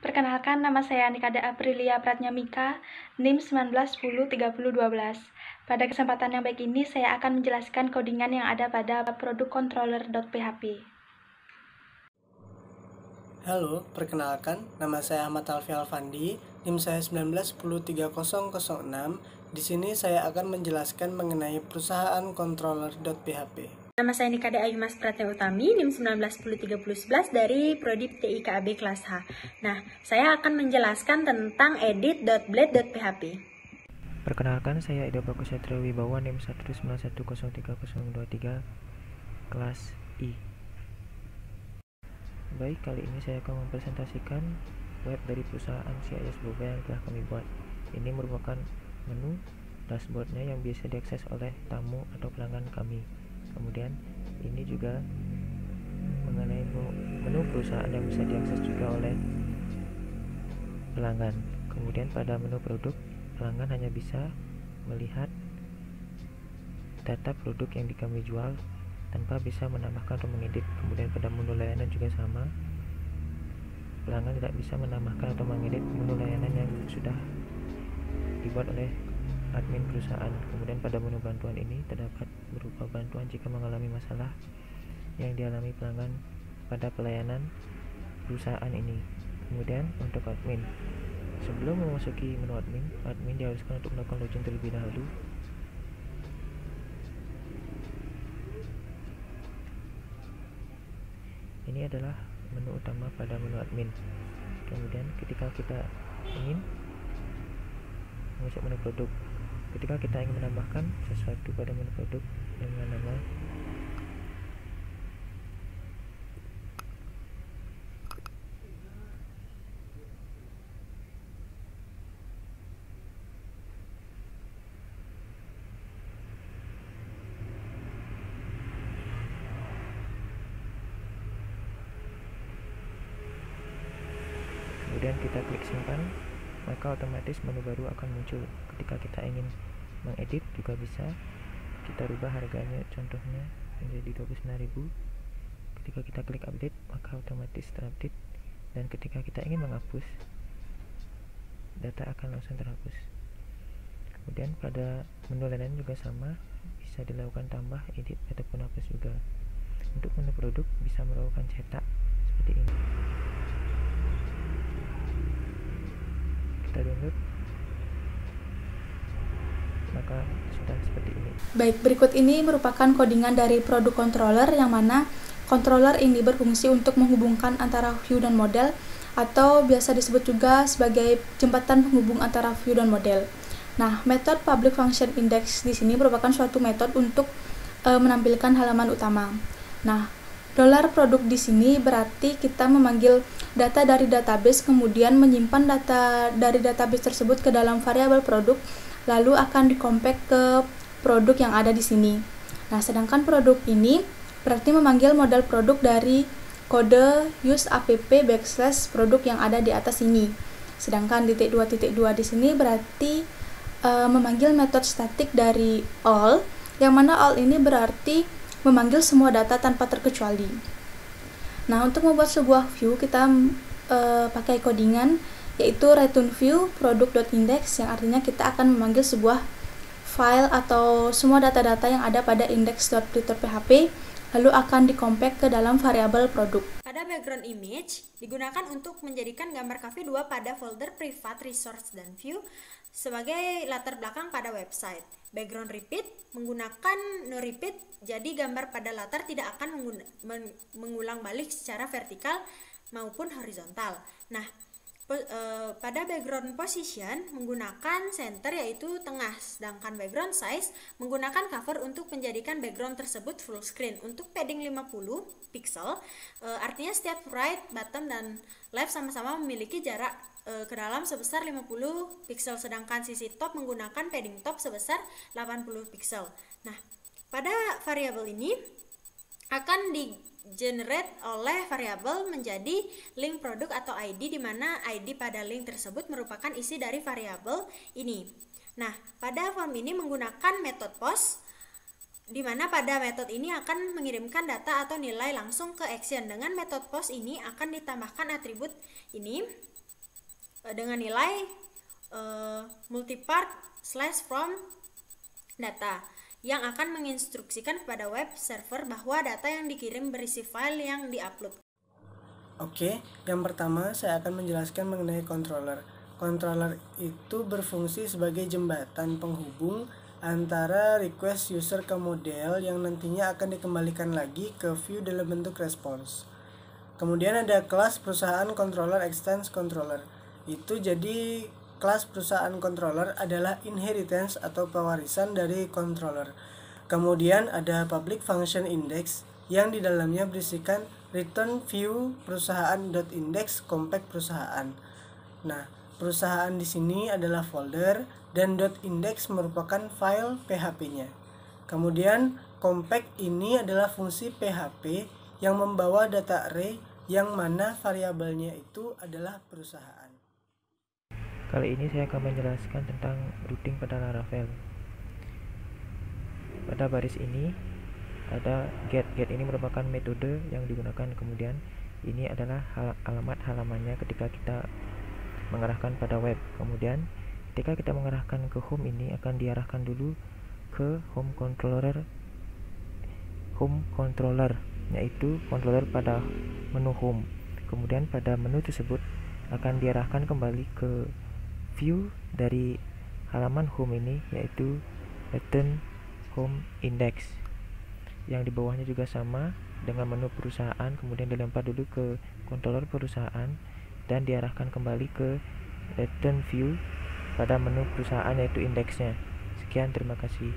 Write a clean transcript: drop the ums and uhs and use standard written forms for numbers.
Perkenalkan, nama saya Nikada Aprilia Pratnyamika, NIM 19103012. Pada kesempatan yang baik ini, saya akan menjelaskan codingan yang ada pada produk controller.php. Halo, perkenalkan, nama saya Ahmad Alfi Alfandi, NIM saya 19103006. Di sini saya akan menjelaskan mengenai perusahaan controller.php. Nama saya Nikada Ayumas Pratnya Utami, NIM 19103011 dari Prodi TIKAB kelas H. Nah, saya akan menjelaskan tentang edit.blade.php. Perkenalkan, saya Edo Bagus Satrio Wibawa, NIM 19103023 kelas I. Baik, kali ini saya akan mempresentasikan web dari perusahaan CIS Boba yang telah kami buat. Ini merupakan menu dashboardnya yang biasa diakses oleh tamu atau pelanggan kami. Kemudian ini juga mengenai menu perusahaan yang bisa diakses juga oleh pelanggan. Kemudian pada menu produk, pelanggan hanya bisa melihat data produk yang kami jual tanpa bisa menambahkan atau mengedit. Kemudian pada menu layanan juga sama, pelanggan tidak bisa menambahkan atau mengedit menu layanan yang sudah dibuat oleh admin perusahaan. Kemudian pada menu bantuan ini terdapat berupa bantuan jika mengalami masalah yang dialami pelanggan pada pelayanan perusahaan ini. Kemudian untuk admin, sebelum memasuki menu admin diharuskan untuk melakukan login terlebih dahulu. Ini adalah menu utama pada menu admin. Kemudian ketika kita ingin masuk menu produk, ketika kita ingin menambahkan sesuatu pada menu produk dengan nama kemudian kita klik simpan, maka otomatis menu baru akan muncul. Ketika kita ingin mengedit juga bisa, kita rubah harganya contohnya menjadi 29.000. Ketika kita klik update, maka otomatis terupdate, dan ketika kita ingin menghapus, data akan langsung terhapus. Kemudian pada menu layanan juga sama, bisa dilakukan tambah, edit, ataupun hapus juga. Untuk menu produk bisa melakukan cetak seperti ini. Kita download, maka sudah seperti ini. Baik, berikut ini merupakan codingan dari produk controller, yang mana controller ini berfungsi untuk menghubungkan antara view dan model, atau biasa disebut juga sebagai jembatan penghubung antara view dan model. Nah, metode public function index di sini merupakan suatu metode untuk menampilkan halaman utama. Nah, dolar produk di sini berarti kita memanggil data dari database, kemudian menyimpan data dari database tersebut ke dalam variabel produk, lalu akan di-compact ke produk yang ada di sini. Nah, sedangkan produk ini berarti memanggil model produk dari kode use app / produk yang ada di atas ini. Sedangkan .2.2 di sini berarti memanggil metode statik dari all, yang mana all ini berarti memanggil semua data tanpa terkecuali. Nah, untuk membuat sebuah view kita pakai codingan yaitu return view product.index, yang artinya kita akan memanggil sebuah file atau semua data-data yang ada pada index.php, lalu akan di-compact ke dalam variabel produk. Pada background image digunakan untuk menjadikan gambar Cafe 2 pada folder privat, resource, dan view sebagai latar belakang pada website. Background repeat menggunakan no repeat, jadi gambar pada latar tidak akan mengulang balik secara vertikal maupun horizontal. Nah, pada background position menggunakan center yaitu tengah, sedangkan background size menggunakan cover untuk menjadikan background tersebut full screen. Untuk padding 50 pixel, artinya setiap right, bottom, dan left sama-sama memiliki jarak ke dalam sebesar 50 pixel, sedangkan sisi top menggunakan padding top sebesar 80 pixel. Nah, pada variabel ini akan di-generate oleh variabel menjadi link produk atau ID, di mana ID pada link tersebut merupakan isi dari variabel ini. Nah, pada form ini menggunakan metode post, di mana pada metode ini akan mengirimkan data atau nilai langsung ke action. Dengan metode post ini akan ditambahkan atribut ini, dengan nilai multipart slash from data yang akan menginstruksikan kepada web server bahwa data yang dikirim berisi file yang diupload. Oke, yang pertama saya akan menjelaskan mengenai controller. Controller itu berfungsi sebagai jembatan penghubung antara request user ke model yang nantinya akan dikembalikan lagi ke view dalam bentuk response. Kemudian ada kelas perusahaan controller extends controller. Itu jadi kelas perusahaan controller adalah inheritance atau pewarisan dari controller. Kemudian ada public function index yang di dalamnya berisikan return view perusahaan.index compact perusahaan. Nah, perusahaan di sini adalah folder dan .index merupakan file PHP-nya. Kemudian compact ini adalah fungsi PHP yang membawa data array yang mana variabelnya itu adalah perusahaan. Kali ini saya akan menjelaskan tentang routing pada Laravel. Pada baris ini ada get. Get ini merupakan metode yang digunakan, kemudian ini adalah alamat halamannya ketika kita mengarahkan pada web. Kemudian ketika kita mengarahkan ke home, ini akan diarahkan dulu ke home controller, yaitu controller pada menu home. Kemudian pada menu tersebut akan diarahkan kembali ke view dari halaman home ini, yaitu return home index. Yang di bawahnya juga sama dengan menu perusahaan, kemudian dilempar dulu ke controller perusahaan dan diarahkan kembali ke return view pada menu perusahaan, yaitu indeksnya. Sekian, terima kasih.